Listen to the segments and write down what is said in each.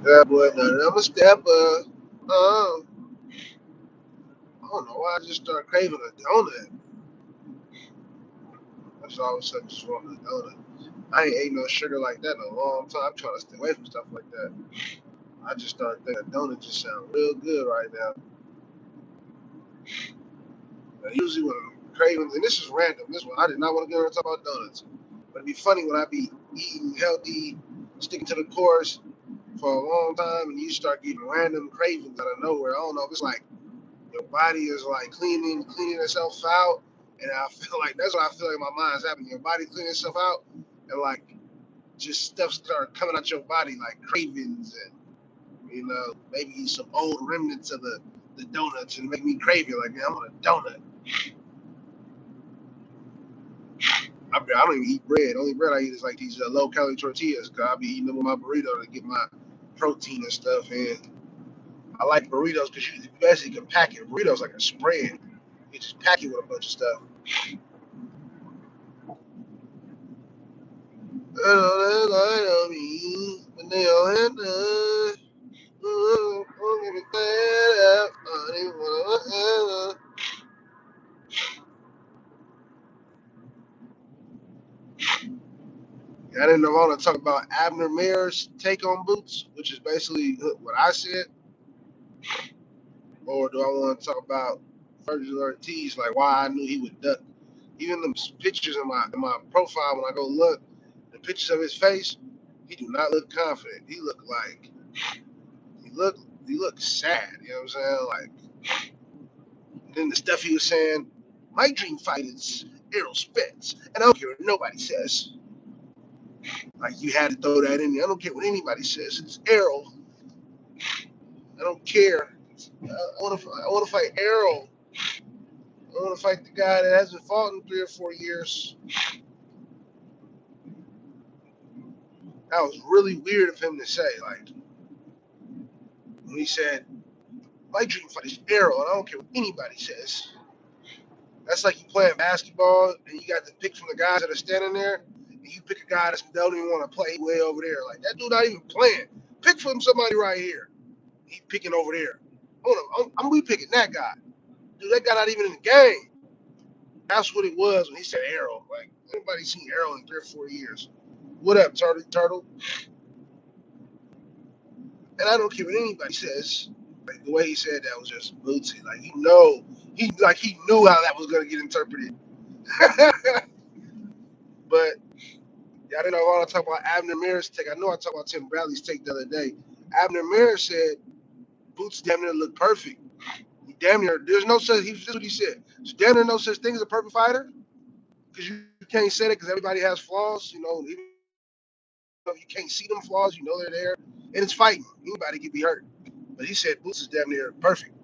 That boy, no, I'm a stepper. I don't know why I just started craving a donut. That's all of a sudden just wanting a donut. I ain't ate no sugar like that in a long time. I'm trying to stay away from stuff like that. I just started thinking a donut just sounds real good right now. But usually when I'm craving, and this is random, this one, I did not want to get on and talk about donuts. But it'd be funny when I be eating healthy, sticking to the course for a long time, and you start getting random cravings out of nowhere. I don't know if it's like your body is like cleaning itself out, and I feel like that's what I feel like my mind's happening. Your body cleaning itself out, and like just stuff start coming out your body like cravings and maybe some old remnants of the donuts and make me crave it. Like, man, I want a donut. I don't even eat bread. The only bread I eat is like these low calorie tortillas because I'll be eating them with my burrito to get my protein and stuff. And I like burritos because you basically can pack it. Burritos like a spread. You just pack it with a bunch of stuff. I didn't want to talk about Abner Mayer's take on Boots, which is basically what I said, or do I want to talk about Vergil Ortiz, like why I knew he would duck? Even them pictures in my profile when I go look, the pictures of his face, he do not look confident. He looked sad. You know what I'm saying? Like, and then the stuff he was saying, my dream fight is Errol Spence, and I don't care what nobody says. Like you had to throw that in there. I don't care what anybody says. It's Errol. I don't care. I want to fight Errol. I want to fight the guy that hasn't fought in 3 or 4 years. That was really weird of him to say. Like when he said, "My dream fight is Errol, and I don't care what anybody says." That's like you playing basketball and you got to pick from the guys that are standing there, and you pick a guy that don't even want to play way over there. Like that dude not even playing. Pick from somebody right here. He picking over there. I'm we picking that guy. Dude, that guy not even in the game. That's what it was when he said Arrow. Like anybody seen Arrow in 3 or 4 years? What up, Turtle? And I don't care what anybody says. Like the way he said that was just bootsy. Like he knew how that was gonna get interpreted. But yeah, I didn't know I want to talk about Abner Maris' take. I know I talked about Tim Bradley's take the other day. Abner Maris said Boots damn near looked perfect. He damn near there's no such. This is what he said. There's damn near no such thing as a perfect fighter because you can't say that because everybody has flaws. Even if you can't see them flaws, they're there, and it's fighting. Anybody can be hurt. But he said Boots is damn near perfect.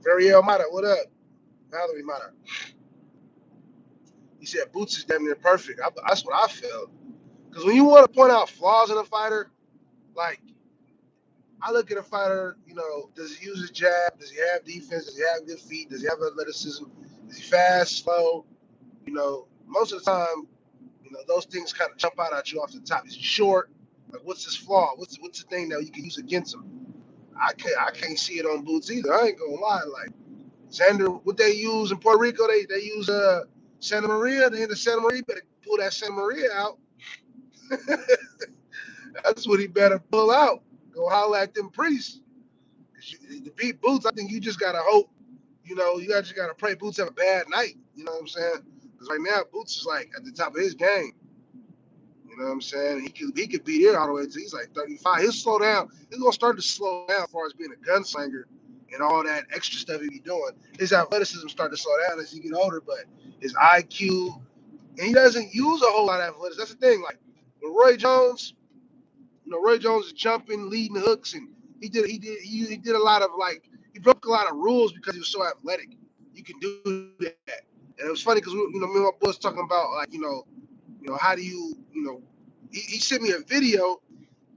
Vergil Mata, what up? Valerie Mata. He said Boots is damn near perfect. That's what I felt. Because when you want to point out flaws in a fighter, like I look at a fighter, does he use his jab? Does he have defense? Does he have good feet? Does he have athleticism? Is he fast, slow? Most of the time, those things kind of jump out at you off the top. Is he short? Like, what's his flaw? What's the thing that you can use against him? I can't see it on Boots either. I ain't gonna lie. Like Xander, what they use in Puerto Rico, they use Santa Maria. They in the Santa Maria. Better pull that Santa Maria out. That's what he better pull out. Go holler at them priests. To beat Boots, I think you just gotta hope. You just gotta pray Boots have a bad night. You know what I'm saying? Because right now Boots is like at the top of his game. You know what I'm saying? He could be here all the way to he's like 35. He'll slow down. He's gonna start to slow down as far as being a gunslinger and all that extra stuff he be doing. His athleticism start to slow down as he get older, but his IQ and he doesn't use a whole lot of athleticism. That's the thing. Like with Roy Jones, Roy Jones is jumping, leading hooks, and he did a lot of like he broke a lot of rules because he was so athletic. You can do that, and it was funny because me and my boys talking about like how do he sent me a video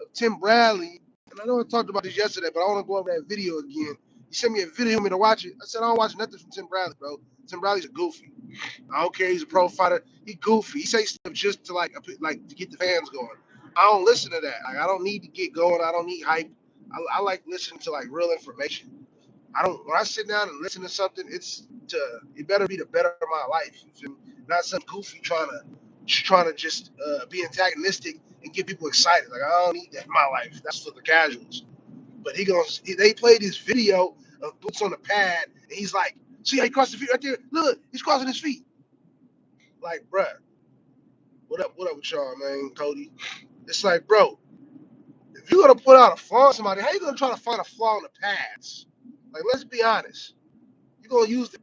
of Tim Bradley, and I know I talked about this yesterday, but I want to go over that video again. He sent me a video for me to watch it. I said I don't watch nothing from Tim Bradley, bro. Tim Bradley's a goofy. I don't care. He's a pro fighter. He goofy. He says stuff just to like to get the fans going. I don't listen to that. Like I don't need to get going. I don't need hype. I like listening to like real information. I don't when I sit down and listen to something, it better be the better of my life. You feel me? Not some goofy trying to just be antagonistic and get people excited. Like I don't need that in my life. That's for the casuals. But they played this video of Boots on the pad, and he's like, see how he crossed his feet right there? Look, he's crossing his feet. Like, bruh, what up with y'all, man, Cody? It's like, bro, if you're gonna put out a flaw on somebody, how you gonna try to find a flaw in the pads? Like, let's be honest. You're gonna use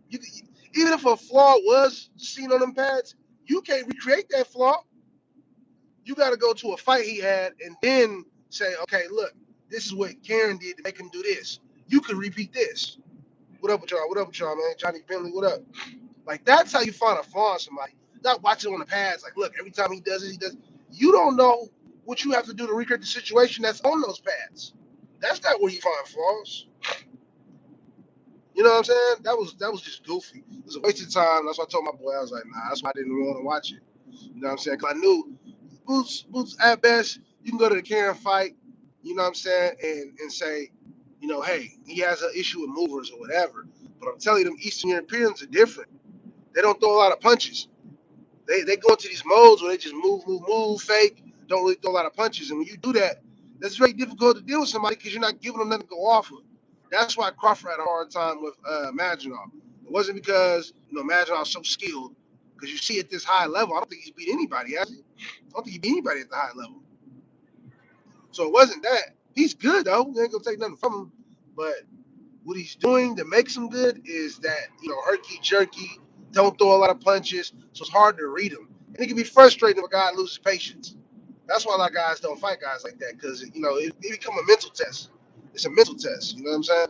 even if a flaw was seen on them pads, you can't recreate that flaw. You got to go to a fight he had and then say, okay, look, this is what Karen did to make him do this. You can repeat this. What up with y'all? What up with y'all, man? Johnny Bentley, what up? Like that's how you find a flaw in somebody. Not watching on the pads. Like, look, every time he does it, he does. You don't know what you have to do to recreate the situation that's on those pads. That's not where you find flaws. You know what I'm saying? That was just goofy. It was a waste of time. That's why I told my boy, I was like, nah, that's why I didn't want to watch it. You know what I'm saying? Because I knew Boots at best, you can go to the Karen fight, you know what I'm saying, and say, hey, he has an issue with movers or whatever. But I'm telling you, them Eastern Europeans are different. They don't throw a lot of punches. They go into these modes where they just move, fake, don't really throw a lot of punches. And when you do that, that's very difficult to deal with somebody because you're not giving them nothing to go off of. That's why Crawford had a hard time with Maginot. It wasn't because Maginot's so skilled, because you see at this high level, I don't think he's beat anybody, has he? I don't think he beat anybody at the high level. So it wasn't that. He's good though. We ain't gonna take nothing from him. But what he's doing that makes him good is that, herky jerky, don't throw a lot of punches, so it's hard to read him. And it can be frustrating if a guy loses patience. That's why a lot of guys don't fight guys like that, because it become a mental test. It's a mental test, you know what I'm saying?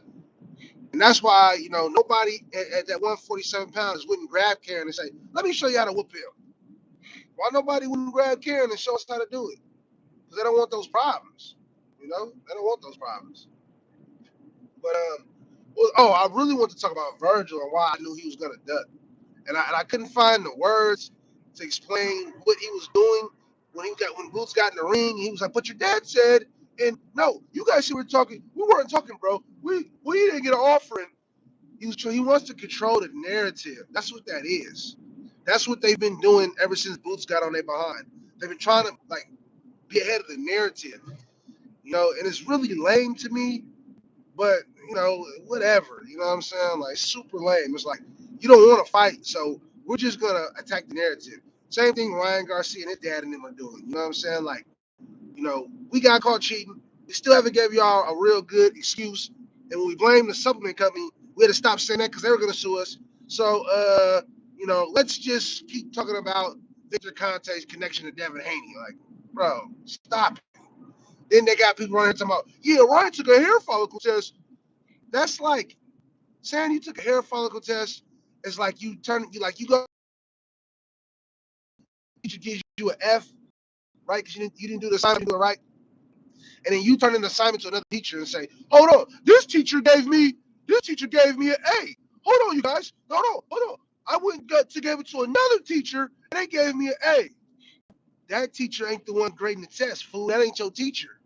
And that's why, nobody at that 147 pounds wouldn't grab Karen and say, let me show you how to whoop him. Why nobody wouldn't grab Karen and show us how to do it? Because they don't want those problems. They don't want those problems. But I really want to talk about Vergil and why I knew he was gonna duck, and I couldn't find the words to explain what he was doing when Boots got in the ring. He was like, "But your dad said," and no, you guys who were talking, we weren't talking, bro. We didn't get an offering. He wants to control the narrative. That's what that is. That's what they've been doing ever since Boots got on their behind. They've been trying to like be ahead of the narrative, and it's really lame to me. But whatever. You know what I'm saying? Like super lame. It's like you don't want to fight, so we're just gonna attack the narrative. Same thing Ryan Garcia and his dad and them are doing. You know what I'm saying? Like, we got caught cheating. We still haven't gave y'all a real good excuse. And when we blame the supplement company, we had to stop saying that because they were gonna sue us. So let's just keep talking about Victor Conte's connection to Devin Haney. Like, bro, stop it. Then they got people running talking about, yeah, Ryan took a hair follicle test. That's like saying you took a hair follicle test. It's like you go, teacher gives you an F, right? Because you didn't do the assignment, do it right, and then you turn in the assignment to another teacher and say, hold on, this teacher gave me an A. Hold on, you guys, hold on. I went to give it to another teacher and they gave me an A. That teacher ain't the one grading the test, fool. That ain't your teacher.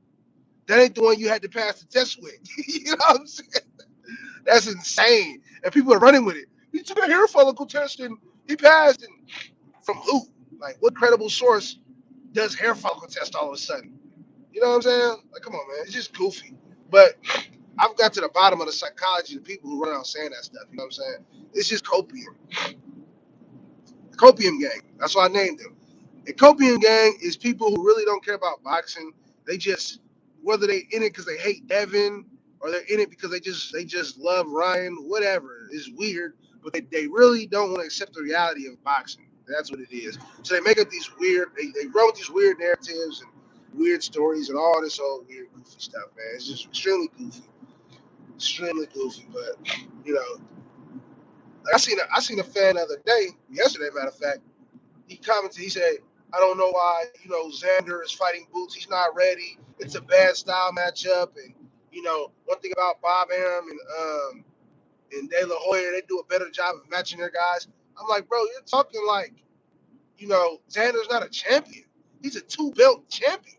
That ain't the one you had to pass the test with. You know what I'm saying? That's insane. And people are running with it. He took a hair follicle test and he passed. And from who? Like, what credible source does hair follicle test all of a sudden? You know what I'm saying? Like, come on, man. It's just goofy. But I've got to the bottom of the psychology of people who run around saying that stuff. You know what I'm saying? It's just copium. The copium gang. That's why I named them. A copium gang is people who really don't care about boxing. They just, whether they in it because they hate Devin or they're in it because they just love Ryan, whatever. It's weird, but they really don't want to accept the reality of boxing. That's what it is. So they make up these weird, they run with these weird narratives and weird stories and all this old weird goofy stuff, man. It's just extremely goofy. But like I seen a fan the other day, yesterday, matter of fact. He commented, he said, I don't know why, Xander is fighting Boots. He's not ready. It's a bad style matchup. And, one thing about Bob Arum and De La Hoya, they do a better job of matching their guys. I'm like, bro, you're talking like, Xander's not a champion. He's a two-belt champion.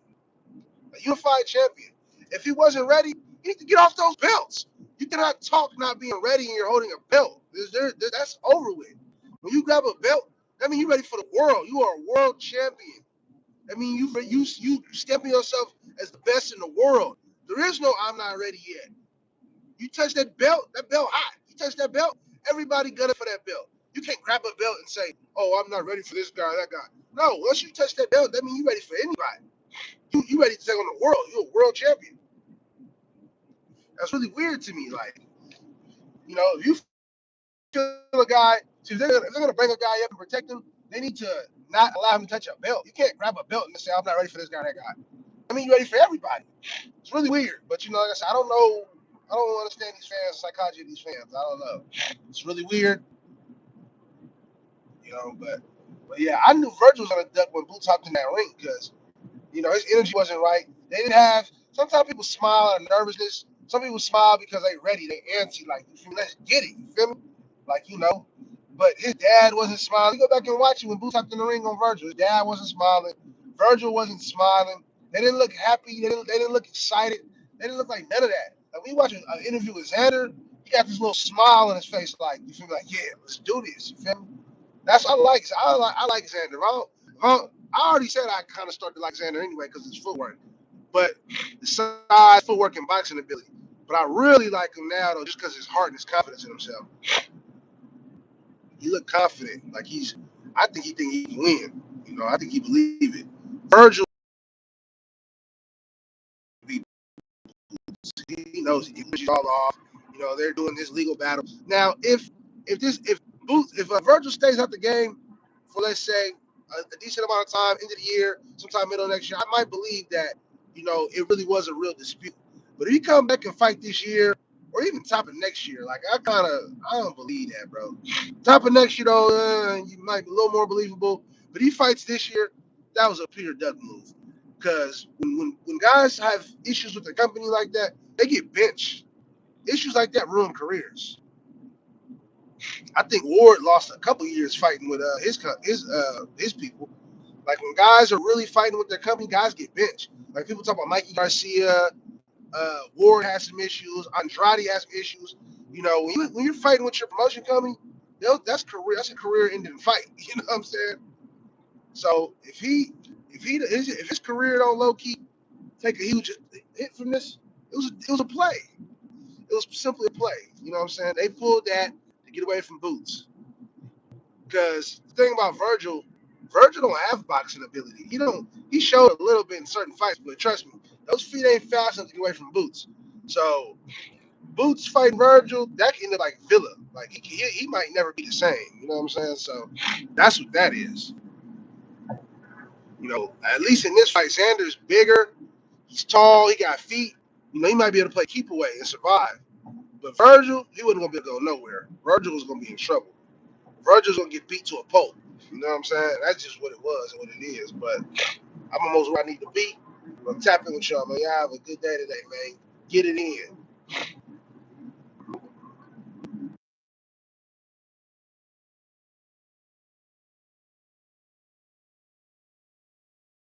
a unified champion. If he wasn't ready, you need to get off those belts. You cannot talk not being ready and you're holding a belt. That's over with. When you grab a belt, that means you're ready for the world. You are a world champion. I mean, you stepping yourself as the best in the world. There is no I'm not ready yet. You touch that belt hot. You touch that belt, everybody gunning for that belt. You can't grab a belt and say, "Oh, I'm not ready for this guy, or that guy." No, once you touch that belt, that means you're ready for anybody. You ready to take on the world. You're a world champion. That's really weird to me. Like, if you feel a guy, see, if they're gonna bring a guy up and protect him, they need to not allow him to touch a belt. You can't grab a belt and say, "I'm not ready for this guy, or that guy." I mean, you're ready for everybody. It's really weird. But like I said, I don't know. I don't understand these fans, psychology of these fans. I don't know. It's really weird. But yeah, I knew Virgil was gonna duck when Boots hopped in that ring because his energy wasn't right. They didn't have. Sometimes people smile out of nervousness. Some people smile because they ready, they antsy, like you feel me? Let's get it. You feel me? Like But his dad wasn't smiling. You go back and watch it when Boots hopped in the ring on Virgil. His dad wasn't smiling. Virgil wasn't smiling. They didn't look happy. They didn't look excited. They didn't look like none of that. Like when you watch an interview with Xander, he got this little smile on his face, like you feel me? Like, yeah, let's do this. You feel me? That's what I like. I like Xander. I already said I kind of started to like Xander anyway because his footwork, but the size, footwork, and boxing ability. But I really like him now though, just because his heart and his confidence in himself. He looked confident, like I think he can win. I think he believe it. Vergil, he knows he pushes all off. They're doing this legal battle now. If Virgil stays out the game for let's say a decent amount of time into the year, sometime middle of next year, I might believe that it really was a real dispute. But if he come back and fight this year, or even top of next year, like I don't believe that, bro. Top of next year though, you might be a little more believable. But he fights this year, that was a Peter Duck move. Because when guys have issues with their company like that, they get benched. Issues like that ruin careers. I think Ward lost a couple years fighting with his people. Like when guys are really fighting with their company, guys get benched. Like people talk about Mikey Garcia, Ward has some issues, Andrade has some issues. When you're fighting with your promotion company, that's a career-ending fight. You know what I'm saying? So if his career don't low key take a huge hit from this, it was a play. It was simply a play. You know what I'm saying? They pulled that to get away from Boots. Because the thing about Virgil don't have boxing ability. He showed a little bit in certain fights, but trust me, those feet ain't fast enough to get away from Boots. So Boots fighting Virgil, that can end up like Villa. Like he might never be the same. You know what I'm saying? So that's what that is. At least in this fight, Xander's bigger. He's tall. He got feet. He might be able to play keep away and survive. But Virgil, he wasn't gonna be able to go nowhere. Virgil was gonna be in trouble. Virgil's gonna get beat to a pulp. You know what I'm saying? That's just what it was and what it is. But I'm almost where I need to be. I'm tapping with y'all, man. Y'all have a good day today, man. Get it in.